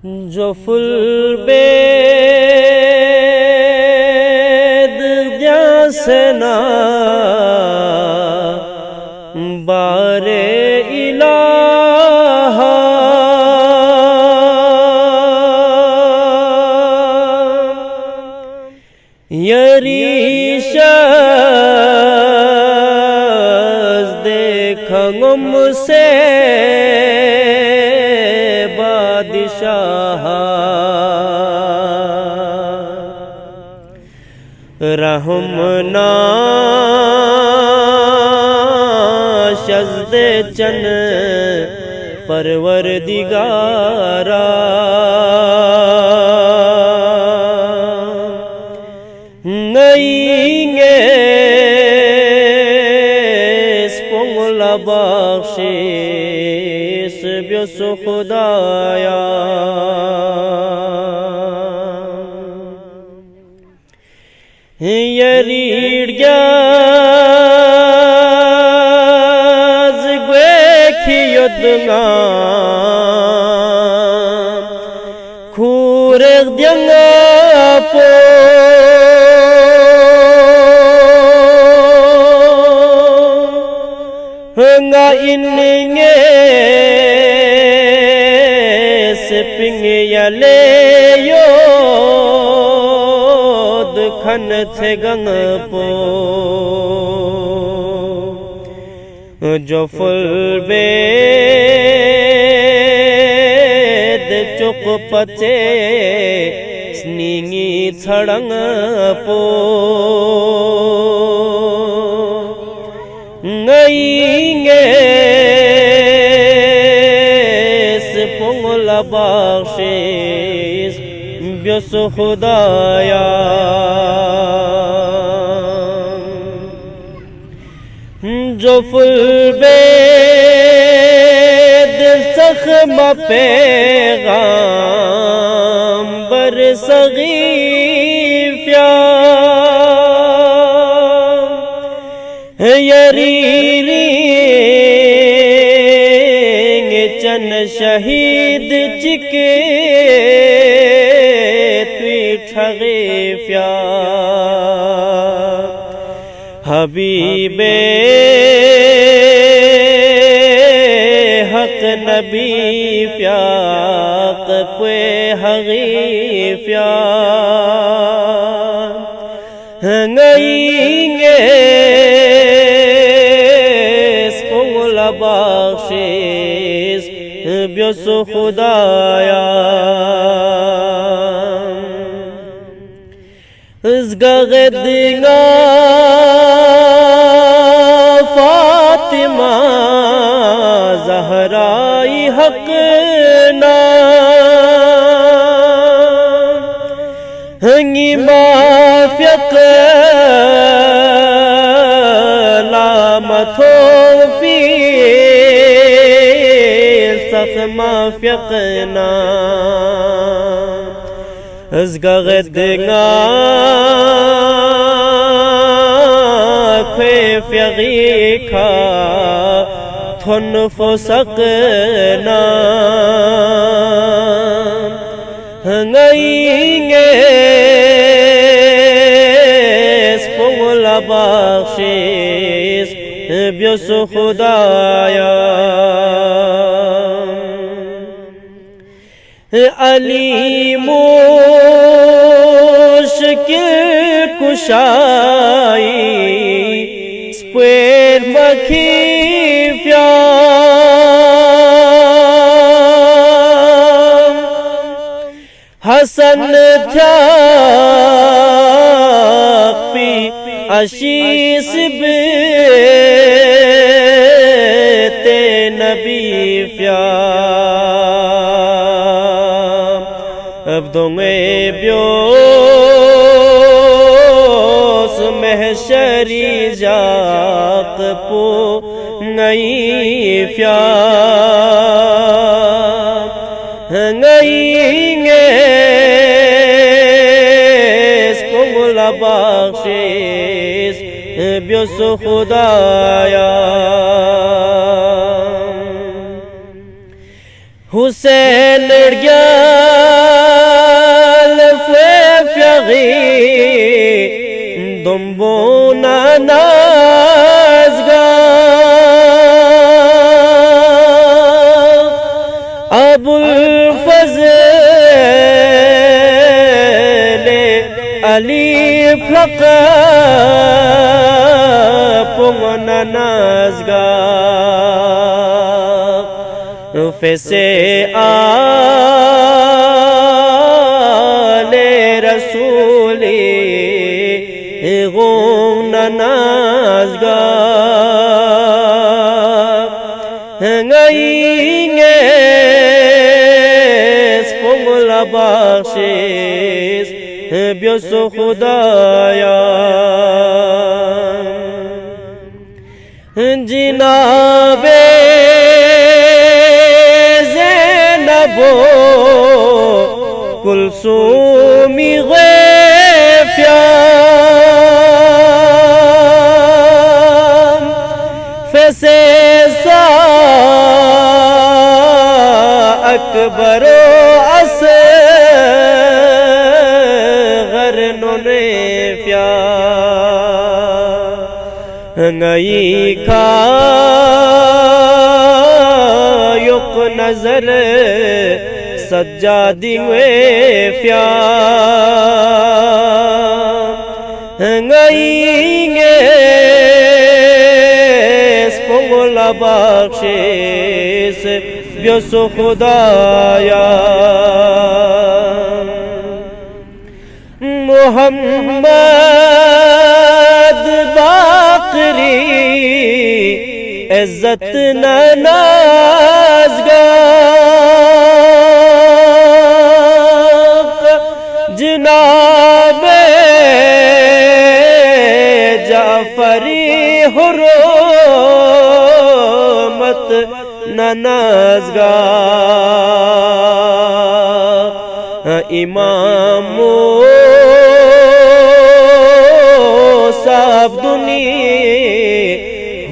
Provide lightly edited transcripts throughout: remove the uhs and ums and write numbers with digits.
جو فل بید جسنا بار الہ یریش دیکھنگم سے بادشاہ رحم ناشزد چن پروردگارا نئینگے سپنگلا بخشیس بیس خدایا یریڑ گاز گویکھی یدنگا کھورگ دیانگا پو ہنگا انگے سپنگ یلے کھن تھے گنگ پو جو فل بید چک پچے سنینگی چھڑنگ پو نئینگے سپنگلا بخشیس بیس خدایا جو فل بید زخم پیغامبر سغیفیا یریرینگ چن شہید چکے غیفیا حبیب حق نبی فیاق کوئے حغیفیا نئینگے سپنگلا بخشیس بیس خدایا ازگغدنگا فاطمہ زہرائی حق نا ہنگی مافیق لامتو فی سخ مافیق نا ازگغدنگا کھوے فیغیکھا تھن فسقنا نئینگے سپنگلا بخشیس بیس خدایا علی مشکل کشائی سپیر مکھیفیا حسن تھا پی اشیس بیتے نبی فیا عبدوں بیوس محشری جاق پو نئی فیا نئینگے سپنگلا بخشیس بیس خدایا حسین گیا فضل علی فلق پونگن نازگاه فیسے آل رسولی غون نازگاه ngayinge spongla bakhshish byoso khudaya jinabe zainabo kulsumi ghafyan fesesa اکبر و اصغر نونفیا نئی کا یک نظر سجادی وفیا نئی سپنگلا بخشش بیوسو خدایا محمد باقری عزت نازگاه جناب جعفری حرمت نازگاه امام موسیٰ عبدنی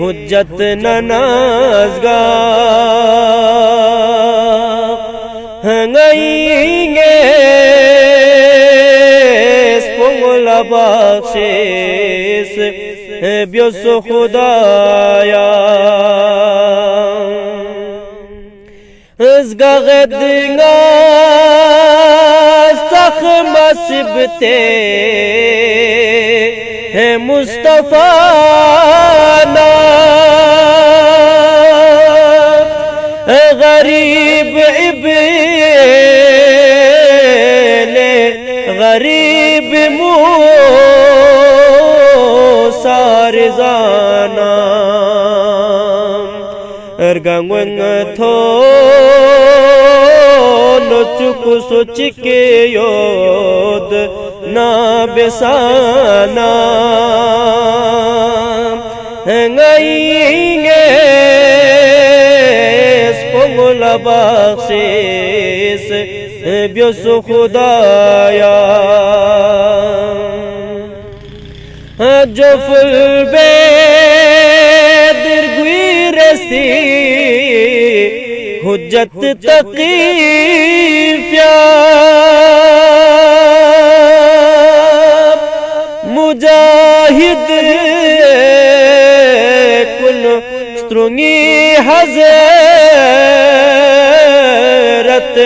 حجت نازگاه ngayinge spongla bakhshish byoso khudaya ازگاغدنگا سخم سبتے ہے مصطفیٰ نا غریب ابن غریب موسیٰ رضانا ارگنگ تھو نو چکو سوچکے یود نا بسانا ngayinge spongla bakhshish byoso khudaya جو فل بدر گوی رسی حجت تقیفیا مجاہد کن سترنگی حضرت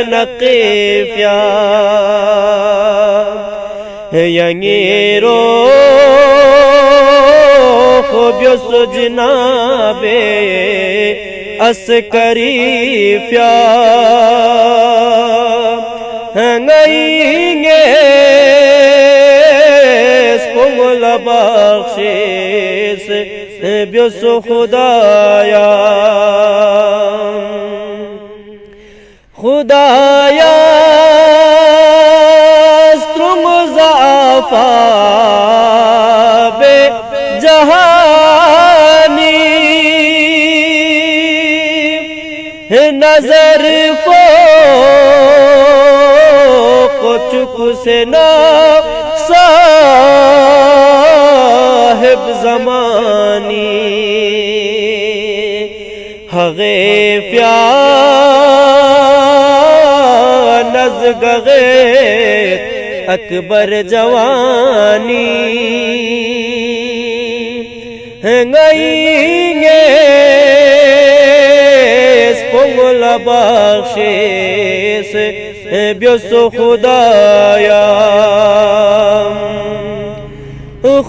نقیفیا یعنی رو بیوسو جناب عسکری فیا ngayinge spongla bakhshish byoso khudaya خدایا استرم زعفاب جہانی نظر فوق چک سے نا صاحب زمانی حغے نزگغے اکبر جوانی گئی پونگلا بخشیس بیسو خدایا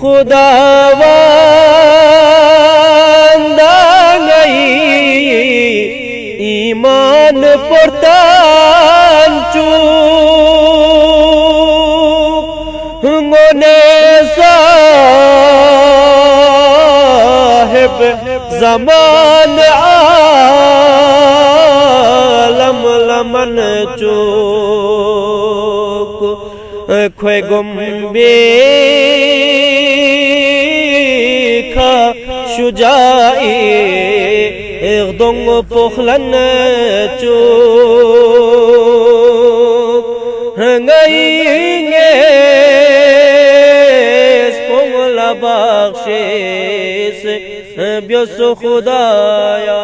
خداوند گئی ایمان پرتان چو گونے صاحب زمان عالم لمن چوک کھوے گمبے کھا شجائی اغدنگ پخلن چوک گئیں گے سپنگلا بخشیس بیسو خدایا